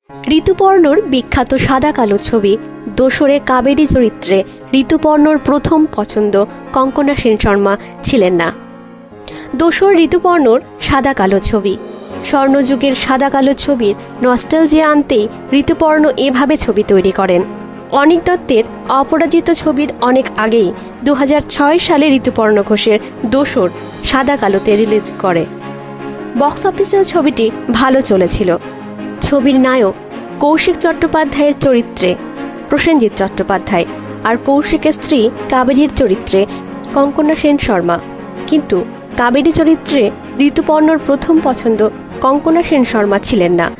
ঋতুপর্ণর বিখ্যাত সাদা কালো ছবি দোসরে কাবেরী চরিত্রে ঋতুপর্ণর প্রথম পছন্দ কঙ্কনা সেন শর্মা ছিলেন না। দোসর ঋতুপর্ণর সাদা কালো ছবি, স্বর্ণযুগের সাদা কালো ছবির নস্টালজিয়া আনতেই ঋতুপর্ণ এভাবে ছবি তৈরি করেন। অনিক দত্তের অপরাজিত ছবির অনেক আগেই 2006 সালে ঋতুপর্ণ ঘোষের দোসর সাদা কালোতে রিলিজ করে। বক্স অফিসেও ছবিটি ভালো চলেছিল। ছবির নায়ক কৌশিক চট্টোপাধ্যায়ের চরিত্রে প্রসেনজিৎ চট্টোপাধ্যায় আর কৌশিকের স্ত্রী কাবেরীর চরিত্রে কঙ্কনা সেন শর্মা। কিন্তু কাবেরী চরিত্রে ঋতুপর্ণর প্রথম পছন্দ কঙ্কনা সেন শর্মা ছিলেন না।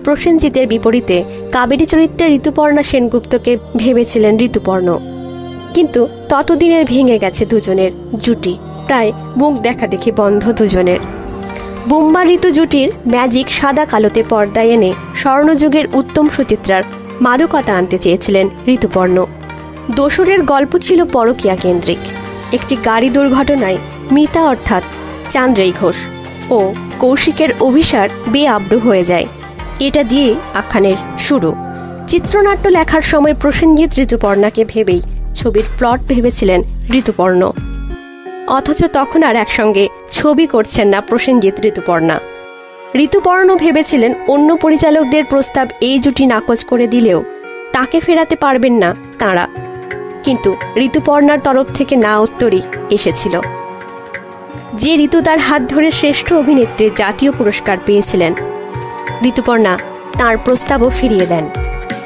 প্রসেনজিতের বিপরীতে কাবেরী চরিত্রে ঋতুপর্ণা সেনগুপ্তকে ভেবেছিলেন ঋতুপর্ণ। কিন্তু ততদিনের ভেঙে গেছে দুজনের জুটি, প্রায় মুখ দেখা দেখি বন্ধ দুজনের। বুম্বা ঋতু জুটির ম্যাজিক সাদা কালোতে পর্দায় এনে স্বর্ণযুগের উত্তম সুচিত্রার মাদকতা আনতে চেয়েছিলেন ঋতুপর্ণ। দোসরের গল্প ছিল পরকীয়া কেন্দ্রিক। একটি গাড়ি দুর্ঘটনায় মিতা অর্থাৎ চান্দ্রাই ঘোষ ও কৌশিকের অভিসার বেআব্রু হয়ে যায়। এটা দিয়ে আখ্যানের শুরু। চিত্রনাট্য লেখার সময় প্রসেনজিৎ ঋতুপর্ণাকে ভেবেই ছবির প্লট ভেবেছিলেন ঋতুপর্ণ। অথচ তখন আর একসঙ্গে ছবি করছেন না প্রসেনজিৎ ঋতুপর্ণা। ঋতুপর্ণ ভেবেছিলেন অন্য পরিচালকদের প্রস্তাব এই জুটি নাকচ করে দিলেও তাকে ফেরাতে পারবেন না তাঁরা। কিন্তু ঋতুপর্ণার তরফ থেকে না উত্তরই এসেছিল। যে ঋতু তার হাত ধরে শ্রেষ্ঠ অভিনেত্রীর জাতীয় পুরস্কার পেয়েছিলেন, ঋতুপর্ণা তাঁর প্রস্তাবও ফিরিয়ে দেন।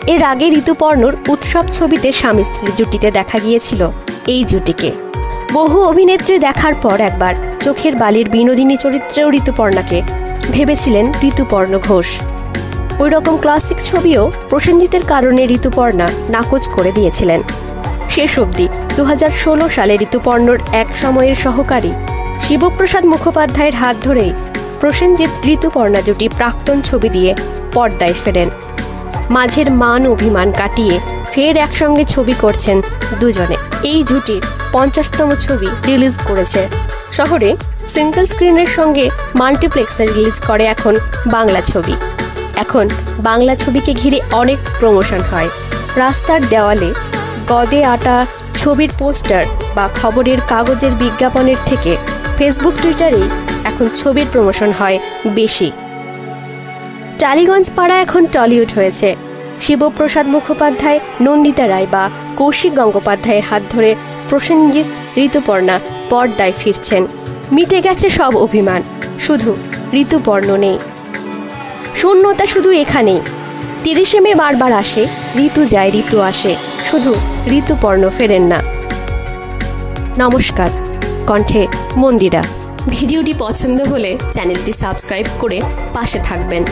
এর আগে ঋতুপর্ণর উৎসব ছবিতে স্বামী স্ত্রীর জুটিতে দেখা গিয়েছিল এই জুটিকে। বহু অভিনেত্রী দেখার পর একবার চোখের বালির বিনোদিনী চরিত্রেও ঋতুপর্ণাকে ভেবেছিলেন ঋতুপর্ণ ঘোষ। ওই রকম ক্লাসিক ছবিও প্রসেনজিতের কারণে ঋতুপর্ণা নাকচ করে দিয়েছিলেন। শেষ অবধি 2016 সালে ঋতুপর্ণর এক সময়ের সহকারী শিবপ্রসাদ মুখোপাধ্যায়ের হাত ধরেই প্রসেনজিৎ ঋতুপর্ণা জুটি প্রাক্তন ছবি দিয়ে পর্দায় ফেরেন। মাঝের মান অভিমান কাটিয়ে ফের একসঙ্গে ছবি করছেন দুজনে। এই জুটির 50তম ছবি রিলিজ করেছে। শহরে সিঙ্গল স্ক্রিনের সঙ্গে মাল্টিপ্লেক্সে রিলিজ করে এখন বাংলা ছবি। এখন বাংলা ছবিকে ঘিরে অনেক প্রমোশন হয়। রাস্তার দেওয়ালে গদে আটা ছবির পোস্টার বা খবরের কাগজের বিজ্ঞাপনের থেকে ফেসবুক টুইটারেই এখন ছবির প্রমোশন হয় বেশি। টালিগঞ্জ পাড়া এখন টলিউড হয়েছে। শিবপ্রসাদ মুখোপাধ্যায়, নন্দিতা রায় বা কৌশিক গঙ্গোপাধ্যায়ের হাত ধরে প্রসেনজিৎ ঋতুপর্ণা পর্দায় ফিরছেন। মিটে গেছে সব অভিমান, শুধু ঋতুপর্ণ নেই। শূন্যতা শুধু এখানেই। 30শে মে বারবার আসে, ঋতু যায় ঋতু আসে, শুধু ঋতুপর্ণ ফেরেন না। নমস্কার, কণ্ঠে মন্দিরা। ভিডিওটি পছন্দ হলে চ্যানেলটি সাবস্ক্রাইব করে পাশে থাকবেন।